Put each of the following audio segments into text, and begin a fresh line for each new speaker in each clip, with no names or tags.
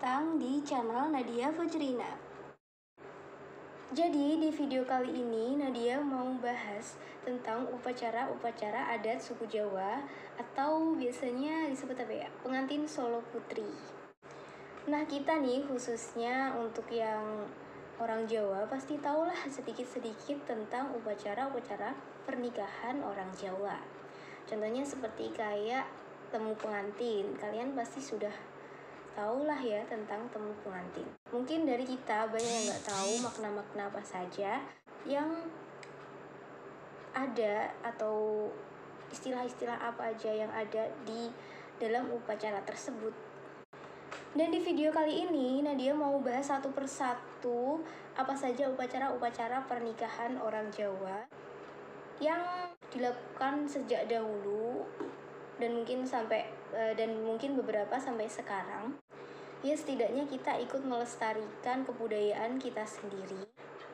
datang di channel Nadia Fujrina. Jadi di video kali ini Nadia mau bahas tentang upacara-upacara adat suku Jawa atau biasanya disebut apa ya? Pengantin solo putri. Nah, kita nih khususnya untuk yang orang Jawa pasti tahulah sedikit-sedikit tentang upacara-upacara pernikahan orang Jawa. Contohnya seperti kayak temu pengantin. Kalian pasti sudah tahulah ya tentang temu pengantin. Mungkin dari kita banyak yang nggak tahu makna-makna apa saja yang ada atau istilah-istilah apa aja yang ada di dalam upacara tersebut. Dan di video kali ini Nadia mau bahas satu persatu apa saja upacara-upacara pernikahan orang Jawa yang dilakukan sejak dahulu dan mungkin beberapa sampai sekarang. Ya, setidaknya kita ikut melestarikan kebudayaan kita sendiri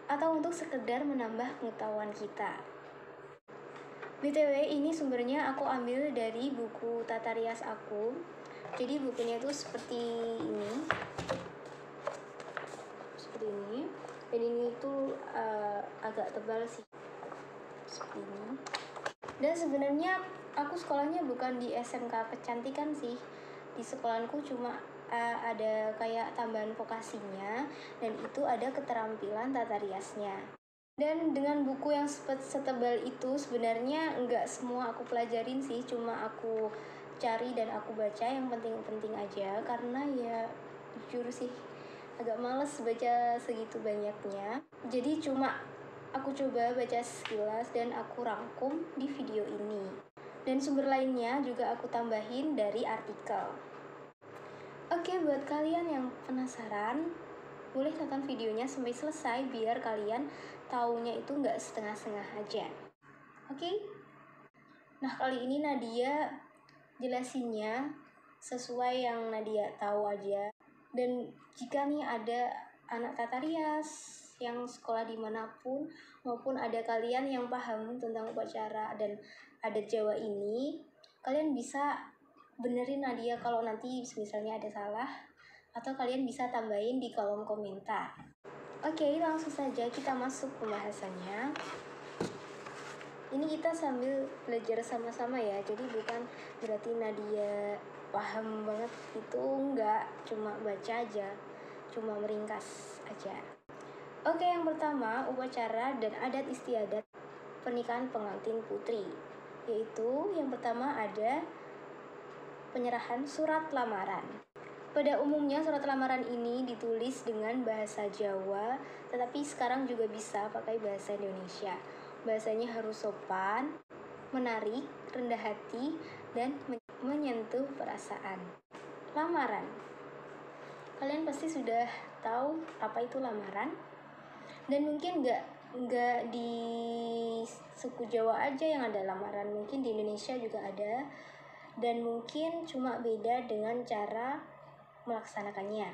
atau untuk sekedar menambah pengetahuan kita. BTW, ini sumbernya aku ambil dari buku tata rias aku. Jadi bukunya itu seperti ini. Dan ini tuh agak tebal sih. Seperti ini. Dan sebenarnya aku sekolahnya bukan di SMK Kecantikan sih. Di sekolahku cuma ada kayak tambahan vokasinya dan itu ada keterampilan tata riasnya. Dan dengan buku yang setebal itu sebenarnya nggak semua aku pelajarin sih, cuma aku cari dan aku baca yang penting-penting aja karena ya jujur sih agak males baca segitu banyaknya. Jadi cuma aku coba baca sekilas dan aku rangkum di video ini. Dan sumber lainnya juga aku tambahin dari artikel. Oke, buat kalian yang penasaran, boleh tonton videonya sampai selesai biar kalian taunya itu nggak setengah-setengah aja. Oke? Nah, kali ini Nadia jelasinnya sesuai yang Nadia tahu aja. Dan jika nih ada anak tata rias yang sekolah dimanapun, maupun ada kalian yang paham tentang upacara dan adat Jawa ini, kalian bisa benerin Nadia kalau nanti misalnya ada salah, atau kalian bisa tambahin di kolom komentar. Oke, langsung saja kita masuk pembahasannya. Ini kita sambil belajar sama-sama ya, jadi bukan berarti Nadia paham banget, itu enggak, cuma baca aja, cuma meringkas aja. Oke, yang pertama upacara dan adat istiadat pernikahan pengantin putri, yaitu yang pertama ada penyerahan surat lamaran. Pada umumnya surat lamaran ini ditulis dengan bahasa Jawa, tetapi sekarang juga bisa pakai bahasa Indonesia. Bahasanya harus sopan, menarik, rendah hati, dan menyentuh perasaan. Lamaran. Kalian pasti sudah tahu apa itu lamaran? Dan mungkin nggak di suku Jawa aja yang ada lamaran, mungkin di Indonesia juga ada. Dan mungkin cuma beda dengan cara melaksanakannya.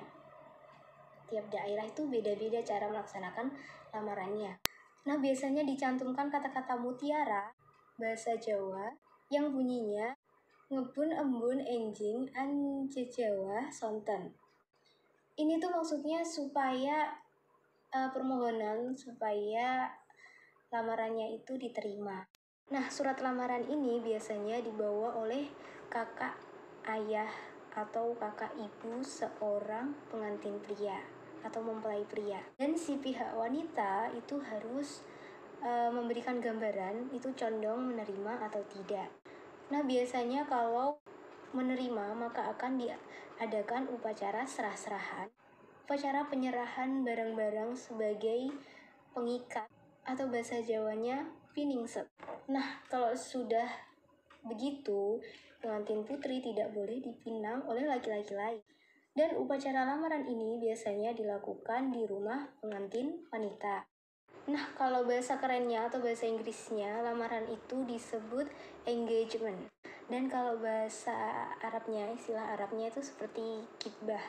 Tiap daerah itu beda-beda cara melaksanakan lamarannya. Nah, biasanya dicantumkan kata-kata mutiara bahasa Jawa yang bunyinya ngebun embun enjing anjejawa sonten. Ini tuh maksudnya supaya permohonan supaya lamarannya itu diterima. Nah, surat lamaran ini biasanya dibawa oleh kakak ayah atau kakak ibu seorang pengantin pria atau mempelai pria. Dan si pihak wanita itu harus memberikan gambaran itu condong menerima atau tidak. Nah, biasanya kalau menerima maka akan diadakan upacara serah-serahan, upacara penyerahan barang-barang sebagai pengikat atau bahasa Jawanya piningset. Nah, kalau sudah begitu, pengantin putri tidak boleh dipinang oleh laki-laki lain. Dan upacara lamaran ini biasanya dilakukan di rumah pengantin wanita. Nah, kalau bahasa kerennya atau bahasa Inggrisnya, lamaran itu disebut engagement. Dan kalau bahasa Arabnya, istilah Arabnya itu seperti khitbah.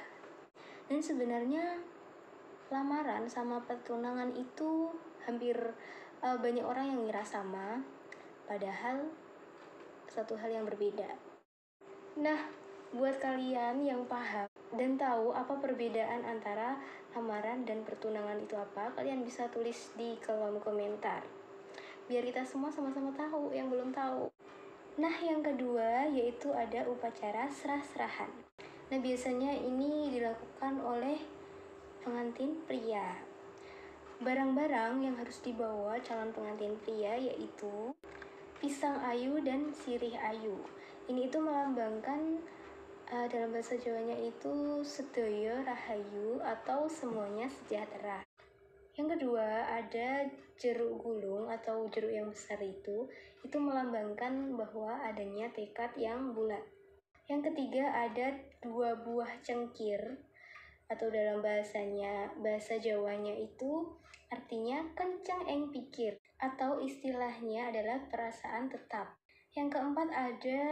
Dan sebenarnya lamaran sama pertunangan itu hampir banyak orang yang ngira sama, padahal satu hal yang berbeda. Nah, buat kalian yang paham dan tahu apa perbedaan antara lamaran dan pertunangan itu apa, kalian bisa tulis di kolom komentar. Biar kita semua sama-sama tahu yang belum tahu. Nah, yang kedua yaitu ada upacara serah-serahan. Nah, biasanya ini dilakukan oleh pengantin pria. Barang-barang yang harus dibawa calon pengantin pria yaitu pisang ayu dan sirih ayu. Ini itu melambangkan dalam bahasa Jawanya itu sedaya rahayu atau semuanya sejahtera. Yang kedua ada jeruk gulung atau jeruk yang besar itu melambangkan bahwa adanya tekad yang bulat. Yang ketiga ada 2 buah cengkir atau dalam bahasa Jawanya itu artinya kencang eng pikir atau istilahnya adalah perasaan tetap. Yang keempat ada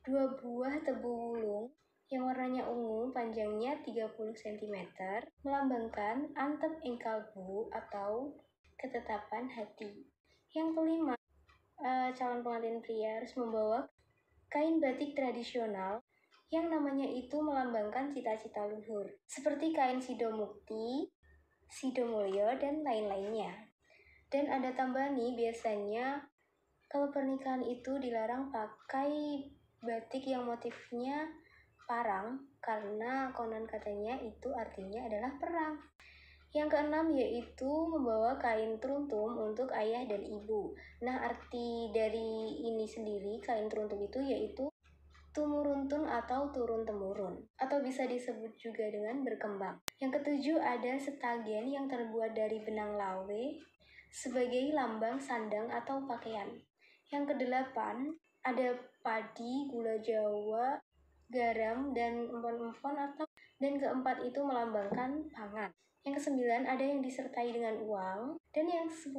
2 buah tebu wulung yang warnanya ungu, panjangnya 30 cm, melambangkan antep ing kalbu atau ketetapan hati. Yang kelima, calon pengantin pria harus membawa kain batik tradisional yang namanya itu melambangkan cita-cita luhur, seperti kain sidomukti, sidomulyo, dan lain-lainnya. Dan ada tambahan nih, biasanya kalau pernikahan itu dilarang pakai batik yang motifnya parang karena konon katanya itu artinya adalah perang. Yang keenam yaitu membawa kain truntum untuk ayah dan ibu. Nah, arti dari ini sendiri, kain truntum itu yaitu tumuruntun atau turun-temurun, atau bisa disebut juga dengan berkembang. Yang ketujuh ada setagen yang terbuat dari benang lawe sebagai lambang sandang atau pakaian. Yang kedelapan ada padi, gula jawa, garam, dan empon-empon dan keempat itu melambangkan pangan. Yang kesembilan ada yang disertai dengan uang, dan yang 10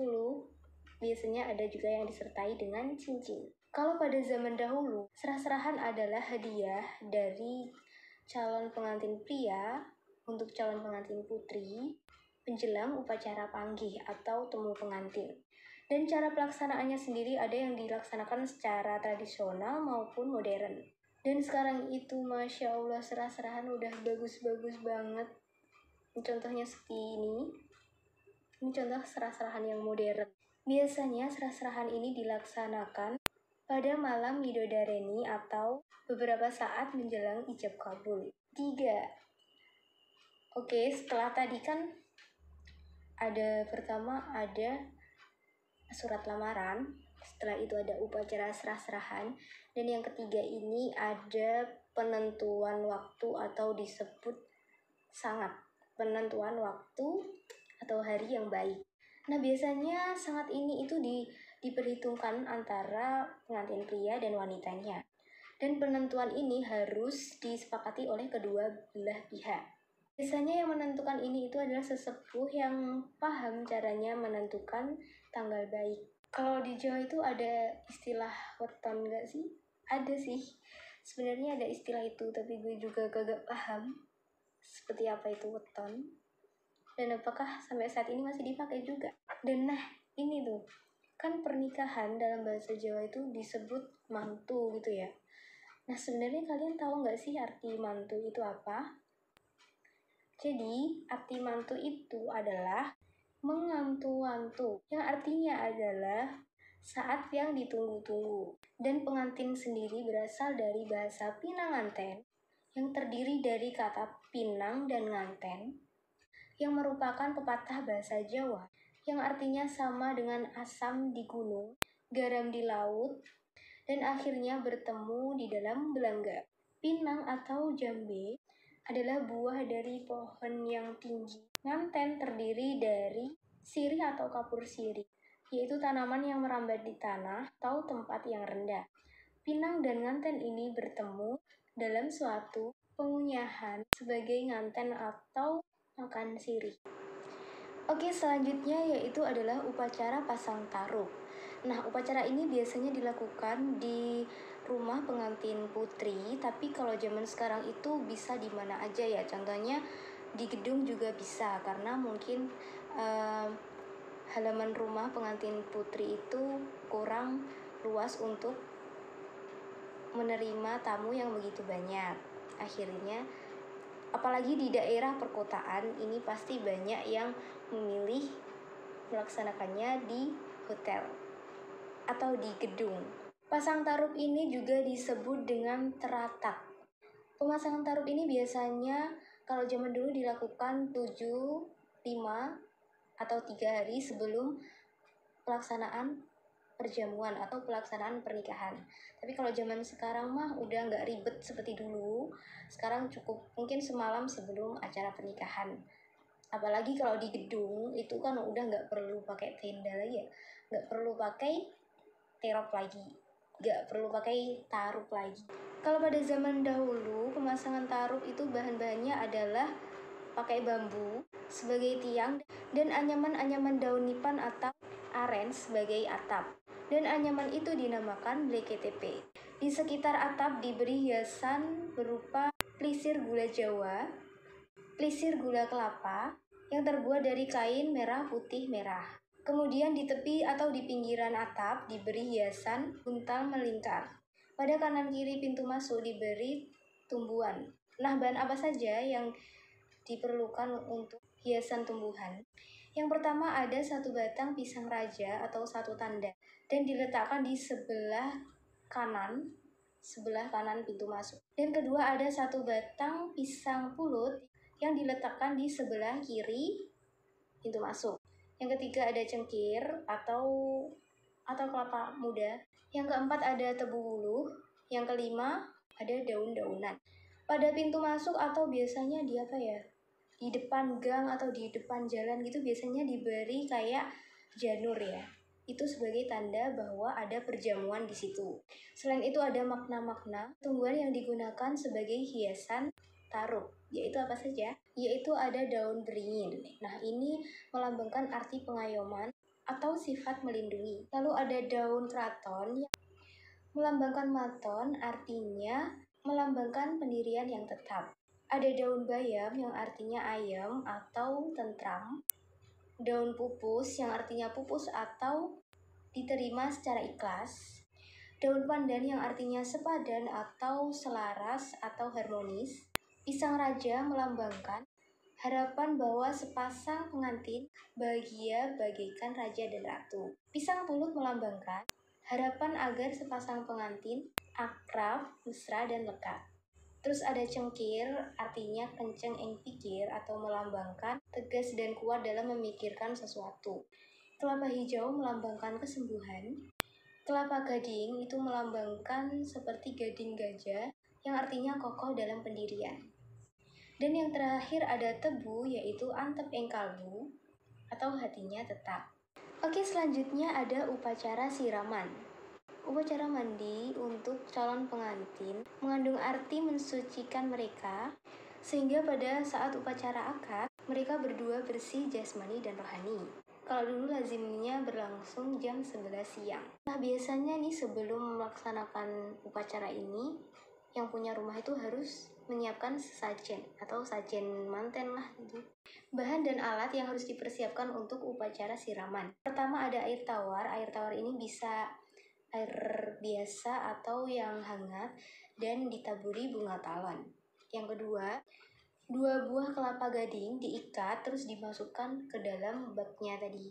biasanya ada juga yang disertai dengan cincin. Kalau pada zaman dahulu, serah-serahan adalah hadiah dari calon pengantin pria untuk calon pengantin putri menjelang upacara panggih atau temu pengantin. Dan cara pelaksanaannya sendiri ada yang dilaksanakan secara tradisional maupun modern. Dan sekarang itu Masya Allah serah-serahan udah bagus-bagus banget. Contohnya seperti ini. Ini contoh serah-serahan yang modern. Biasanya serah-serahan ini dilaksanakan pada malam Midodareni atau beberapa saat menjelang ijab kabul. 3. Oke, setelah tadi kan pertama ada surat lamaran, setelah itu ada upacara serah-serahan, dan yang ketiga ini ada penentuan waktu atau disebut sangat, penentuan waktu atau hari yang baik. Nah, biasanya sangat ini itu diperhitungkan antara pengantin pria dan wanitanya. Dan penentuan ini harus disepakati oleh kedua belah pihak. Biasanya yang menentukan ini itu adalah sesepuh yang paham caranya menentukan tanggal baik. Kalau di Jawa itu ada istilah weton nggak sih? Ada sih. Sebenarnya ada istilah itu, tapi gue juga kagak paham seperti apa itu weton. Dan apakah sampai saat ini masih dipakai juga. Dan nah, ini tuh, kan pernikahan dalam bahasa Jawa itu disebut mantu gitu ya. Nah, sebenarnya kalian tahu nggak sih arti mantu itu apa? Jadi, arti mantu itu adalah mengantu-antu, yang artinya adalah saat yang ditunggu-tunggu. Dan pengantin sendiri berasal dari bahasa Pinanganten, yang terdiri dari kata pinang dan nganten, yang merupakan pepatah bahasa Jawa, yang artinya sama dengan asam di gunung, garam di laut, dan akhirnya bertemu di dalam belanga. Pinang atau jambe adalah buah dari pohon yang tinggi. Nganten terdiri dari sirih atau kapur sirih, yaitu tanaman yang merambat di tanah atau tempat yang rendah. Pinang dan nganten ini bertemu dalam suatu pengunyahan sebagai nganten atau makan sirih. Oke, selanjutnya yaitu adalah upacara pasang taruh. Nah, upacara ini biasanya dilakukan di rumah pengantin putri, tapi kalau zaman sekarang itu bisa di mana aja ya. Contohnya di gedung juga bisa, karena mungkin halaman rumah pengantin putri itu kurang luas untuk menerima tamu yang begitu banyak. Akhirnya Apalagi di daerah perkotaan, ini pasti banyak yang memilih melaksanakannya di hotel atau di gedung. Pasang tarup ini juga disebut dengan teratak. Pemasangan tarup ini biasanya kalau zaman dulu dilakukan 7, 5, atau 3 hari sebelum pelaksanaan perjamuan atau pelaksanaan pernikahan. Tapi kalau zaman sekarang mah udah nggak ribet seperti dulu. Sekarang cukup mungkin semalam sebelum acara pernikahan. Apalagi kalau di gedung itu kan udah nggak perlu pakai tenda lagi ya, nggak perlu pakai terop lagi, nggak perlu pakai tarup lagi. Kalau pada zaman dahulu pemasangan tarup itu bahan-bahannya adalah pakai bambu sebagai tiang dan anyaman-anyaman daun nipan atau aren sebagai atap. Dan anyaman itu dinamakan BKTP. Di sekitar atap diberi hiasan berupa plisir gula Jawa, plisir gula kelapa yang terbuat dari kain merah putih merah. Kemudian di tepi atau di pinggiran atap diberi hiasan buntal melingkar. Pada kanan kiri pintu masuk diberi tumbuhan. Nah, bahan apa saja yang diperlukan untuk hiasan tumbuhan? Yang pertama ada 1 batang pisang raja atau 1 tanda dan diletakkan di sebelah kanan pintu masuk. Dan kedua ada 1 batang pisang pulut yang diletakkan di sebelah kiri pintu masuk. Yang ketiga ada cengkir atau kelapa muda. Yang keempat ada tebu wuluh. Yang kelima ada daun-daunan. Pada pintu masuk atau biasanya di apa ya? Di depan gang atau di depan jalan gitu biasanya diberi kayak janur ya. Itu sebagai tanda bahwa ada perjamuan di situ. Selain itu ada makna-makna tumbuhan yang digunakan sebagai hiasan tarup. Yaitu apa saja? Yaitu ada daun beringin. Nah, ini melambangkan arti pengayoman atau sifat melindungi. Lalu ada daun kraton yang melambangkan maton, artinya melambangkan pendirian yang tetap. Ada daun bayam yang artinya ayam atau tentram. Daun pupus yang artinya pupus atau diterima secara ikhlas. Daun pandan yang artinya sepadan atau selaras atau harmonis. Pisang raja melambangkan harapan bahwa sepasang pengantin bahagia bagaikan raja dan ratu. Pisang pulut melambangkan harapan agar sepasang pengantin akrab, mesra, dan lega. Terus ada cengkir, artinya kenceng ing pikir atau melambangkan tegas dan kuat dalam memikirkan sesuatu. Kelapa hijau melambangkan kesembuhan. Kelapa gading itu melambangkan seperti gading gajah yang artinya kokoh dalam pendirian. Dan yang terakhir ada tebu, yaitu antep ing kalbu atau hatinya tetap. Oke, selanjutnya ada upacara siraman. Upacara mandi untuk calon pengantin mengandung arti mensucikan mereka, sehingga pada saat upacara akad, mereka berdua bersih jasmani dan rohani. Kalau dulu lazimnya berlangsung jam 11 siang. Nah, biasanya nih sebelum melaksanakan upacara ini, yang punya rumah itu harus menyiapkan sesajen atau sajen manten lah gitu. Bahan dan alat yang harus dipersiapkan untuk upacara siraman. Pertama ada air tawar. Air tawar ini bisa air biasa atau yang hangat dan ditaburi bunga tawon. Yang kedua, 2 buah kelapa gading diikat terus dimasukkan ke dalam baknya tadi,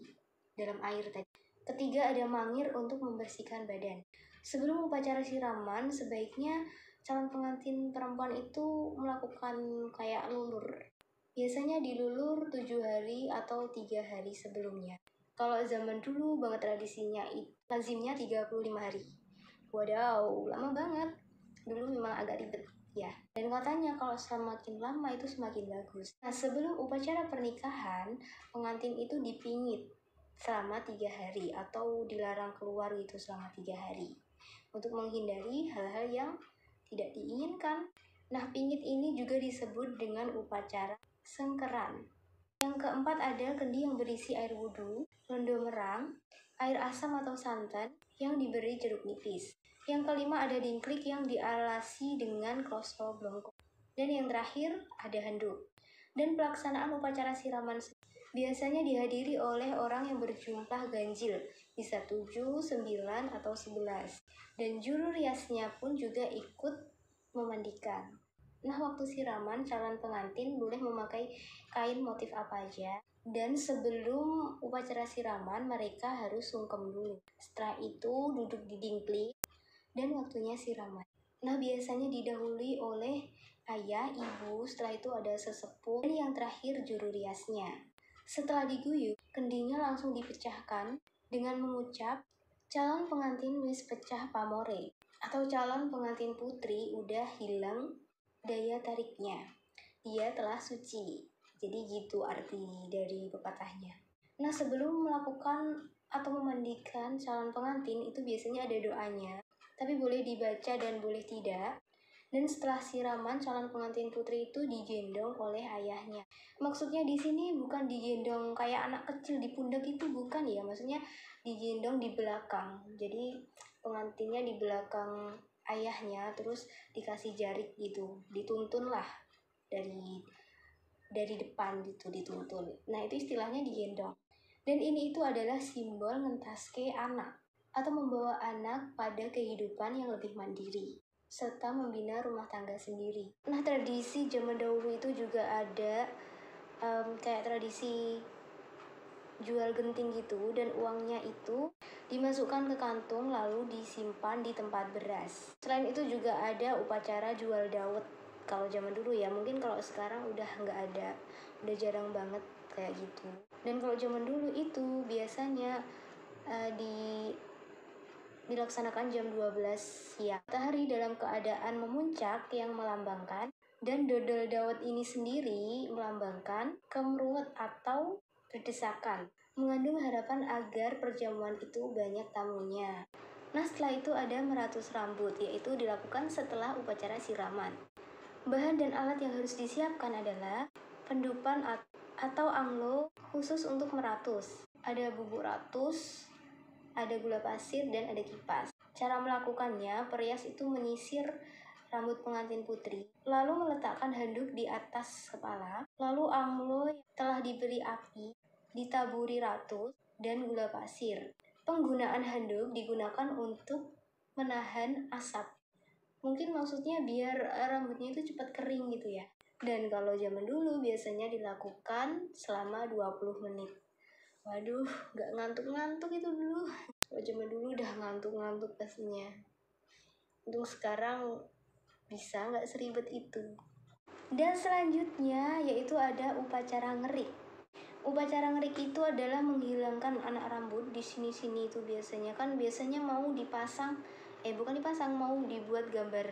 dalam air tadi. Ketiga, ada mangir untuk membersihkan badan. Sebelum upacara siraman, sebaiknya calon pengantin perempuan itu melakukan kayak lulur. Biasanya dilulur 7 hari atau 3 hari sebelumnya. Kalau zaman dulu banget tradisinya lazimnya 35 hari. Wadaw, lama banget. Dulu memang agak ribet ya. Dan katanya kalau semakin lama itu semakin bagus. Nah, sebelum upacara pernikahan, pengantin itu dipingit selama 3 hari atau dilarang keluar gitu selama 3 hari untuk menghindari hal-hal yang tidak diinginkan. Nah, pingit ini juga disebut dengan upacara sengkeran. Yang keempat ada kendi yang berisi air wudhu, londo merang, air asam atau santan yang diberi jeruk nipis. Yang kelima ada dingklik yang dialasi dengan kloso blongkong. Dan yang terakhir ada handuk. Dan pelaksanaan upacara siraman biasanya dihadiri oleh orang yang berjumlah ganjil, bisa 7, 9, atau 11. Dan juru riasnya pun juga ikut memandikan. Nah, waktu siraman, calon pengantin boleh memakai kain motif apa aja. Dan sebelum upacara siraman, mereka harus sungkem dulu. Setelah itu duduk di dingklik dan waktunya siraman. Nah, biasanya didahului oleh ayah, ibu, setelah itu ada sesepuh, dan yang terakhir juru riasnya. Setelah diguyur, kendinya langsung dipecahkan dengan mengucap, calon pengantin wis pecah pamore, atau calon pengantin putri udah hilang daya tariknya, dia telah suci. Jadi gitu arti dari pepatahnya. Nah, sebelum melakukan atau memandikan calon pengantin itu biasanya ada doanya, tapi boleh dibaca dan boleh tidak. Dan setelah siraman, calon pengantin putri itu digendong oleh ayahnya. Maksudnya di sini bukan digendong kayak anak kecil di pundak, itu bukan ya, maksudnya digendong di belakang. Jadi pengantinnya di belakang ayahnya, terus dikasih jarik gitu, dituntun lah dari depan gitu, dituntun. Nah, itu istilahnya digendong. Dan ini itu adalah simbol ngentaske anak atau membawa anak pada kehidupan yang lebih mandiri serta membina rumah tangga sendiri. Nah, tradisi zaman dahulu itu juga ada kayak tradisi jual genting gitu, dan uangnya itu dimasukkan ke kantung lalu disimpan di tempat beras. Selain itu juga ada upacara jual dawet kalau zaman dulu ya, mungkin kalau sekarang udah nggak ada, udah jarang banget kayak gitu. Dan kalau zaman dulu itu biasanya dilaksanakan jam 12 siang. Matahari dalam keadaan memuncak yang melambangkan, dan dodol dawet ini sendiri melambangkan kemeruwet atau berdesakan, mengandung harapan agar perjamuan itu banyak tamunya. Nah, setelah itu ada meratus rambut, yaitu dilakukan setelah upacara siraman. Bahan dan alat yang harus disiapkan adalah pendupan atau anglo khusus untuk meratus. Ada bubuk ratus, ada gula pasir, dan ada kipas. Cara melakukannya, perias itu menyisir rambut pengantin putri, lalu meletakkan handuk di atas kepala, lalu anglo yang telah diberi api ditaburi ratus dan gula pasir. Penggunaan handuk digunakan untuk menahan asap. Mungkin maksudnya biar rambutnya itu cepat kering gitu ya. Dan kalau zaman dulu biasanya dilakukan selama 20 menit. Waduh, gak ngantuk-ngantuk itu dulu. Kalau zaman dulu udah ngantuk-ngantuk pastinya. Untuk sekarang bisa gak seribet itu. Dan selanjutnya yaitu ada upacara ngerik. Upacara ngerik itu adalah menghilangkan anak rambut di sini-sini itu biasanya mau dipasang, bukan dipasang, mau dibuat gambar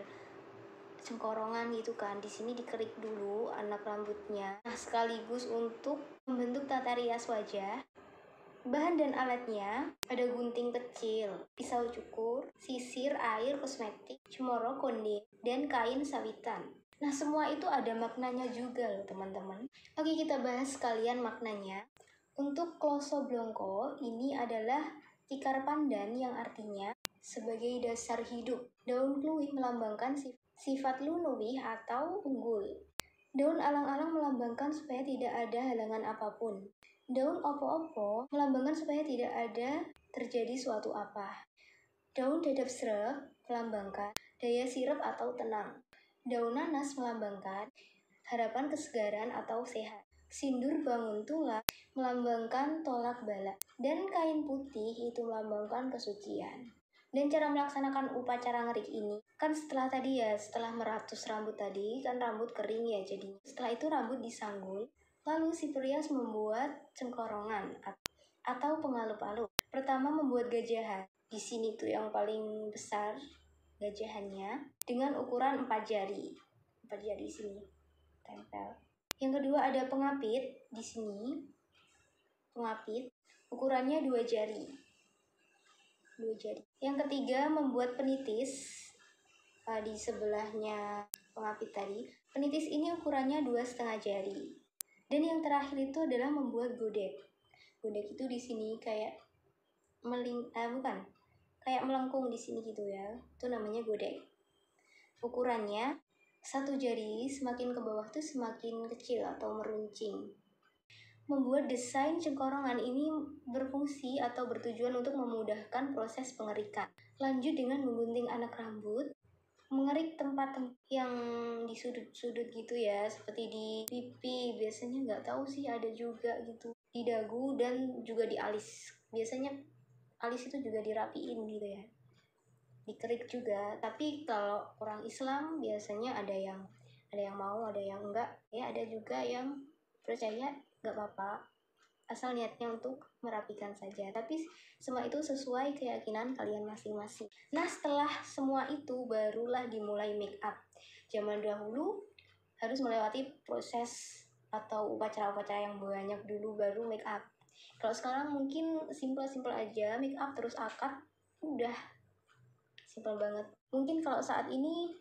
cengkorongan gitu kan. Di sini dikerik dulu anak rambutnya. Nah, sekaligus untuk membentuk tata rias wajah. Bahan dan alatnya ada gunting kecil, pisau cukur, sisir, air, kosmetik, cemoro, konde, dan kain sawitan. Nah, semua itu ada maknanya juga loh teman-teman. Oke, kita bahas sekalian maknanya. Untuk kloso blongko ini adalah tikar pandan yang artinya sebagai dasar hidup. Daun kluwih melambangkan sifat lunuwih atau unggul. Daun alang-alang melambangkan supaya tidak ada halangan apapun. Daun opo-opo melambangkan supaya tidak ada terjadi suatu apa. Daun dadap srek melambangkan daya sirep atau tenang. Daun nanas melambangkan harapan kesegaran atau sehat. Sindur bangun tulang melambangkan tolak bala. Dan kain putih itu melambangkan kesucian. Dan cara melaksanakan upacara ngerik ini, kan setelah meratus rambut tadi, kan rambut kering ya jadinya. Setelah itu rambut disanggul, lalu si perias membuat cengkorongan atau pengalup-alup. Pertama membuat gajahan. Di sini tuh yang paling besar gajahannya dengan ukuran 4 jari. 4 jari di sini tempel. Yang kedua ada pengapit di sini. Pengapit ukurannya 2 jari. 2 jari. Yang ketiga membuat penitis di sebelahnya pengapit tadi. Penitis ini ukurannya 2,5 jari. Dan yang terakhir itu adalah membuat godek. Godek itu di sini kayak kayak melengkung di sini gitu ya. Itu namanya godek. Ukurannya 1 jari, semakin ke bawah tuh semakin kecil atau meruncing. Membuat desain cengkorongan ini berfungsi atau bertujuan untuk memudahkan proses pengerikan. Lanjut dengan menggunting anak rambut mengerik tempat yang di sudut-sudut gitu ya, seperti di pipi, biasanya nggak tahu sih ada juga gitu, di dagu dan juga di alis. Biasanya alis itu juga dirapiin gitu ya, dikerik juga. Tapi kalau orang Islam biasanya ada yang mau, ada yang enggak ya, ada juga yang percaya nggak apa-apa asal niatnya untuk merapikan saja, tapi semua itu sesuai keyakinan kalian masing-masing. Nah, setelah semua itu barulah dimulai make up. Zaman dahulu harus melewati proses atau upacara-upacara yang banyak dulu baru make up. Kalau sekarang mungkin simple-simple aja, make up terus akad, udah simple banget. Mungkin kalau saat ini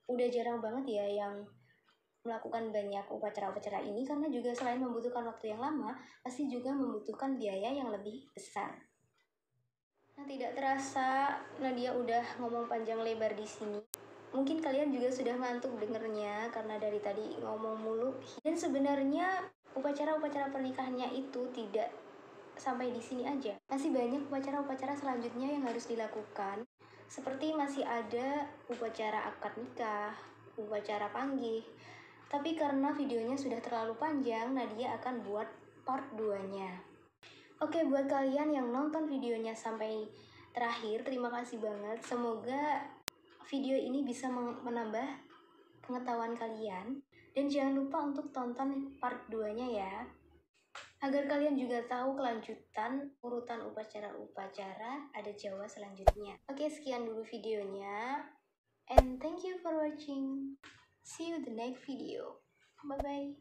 udah jarang banget ya yang melakukan banyak upacara-upacara ini, karena juga selain membutuhkan waktu yang lama, pasti juga membutuhkan biaya yang lebih besar. Nah, tidak terasa Nadia udah ngomong panjang lebar di sini. Mungkin kalian juga sudah ngantuk dengernya karena dari tadi ngomong mulu. Dan sebenarnya upacara-upacara pernikahannya itu tidak sampai di sini aja. Masih banyak upacara-upacara selanjutnya yang harus dilakukan. Seperti masih ada upacara akad nikah, upacara panggih. Tapi karena videonya sudah terlalu panjang, Nadia akan buat part 2-nya. Oke, buat kalian yang nonton videonya sampai terakhir, terima kasih banget. Semoga video ini bisa menambah pengetahuan kalian. Dan jangan lupa untuk tonton part 2-nya ya, agar kalian juga tahu kelanjutan urutan upacara-upacara adat Jawa selanjutnya. Oke, sekian dulu videonya. And thank you for watching. See you the next video. Bye-bye.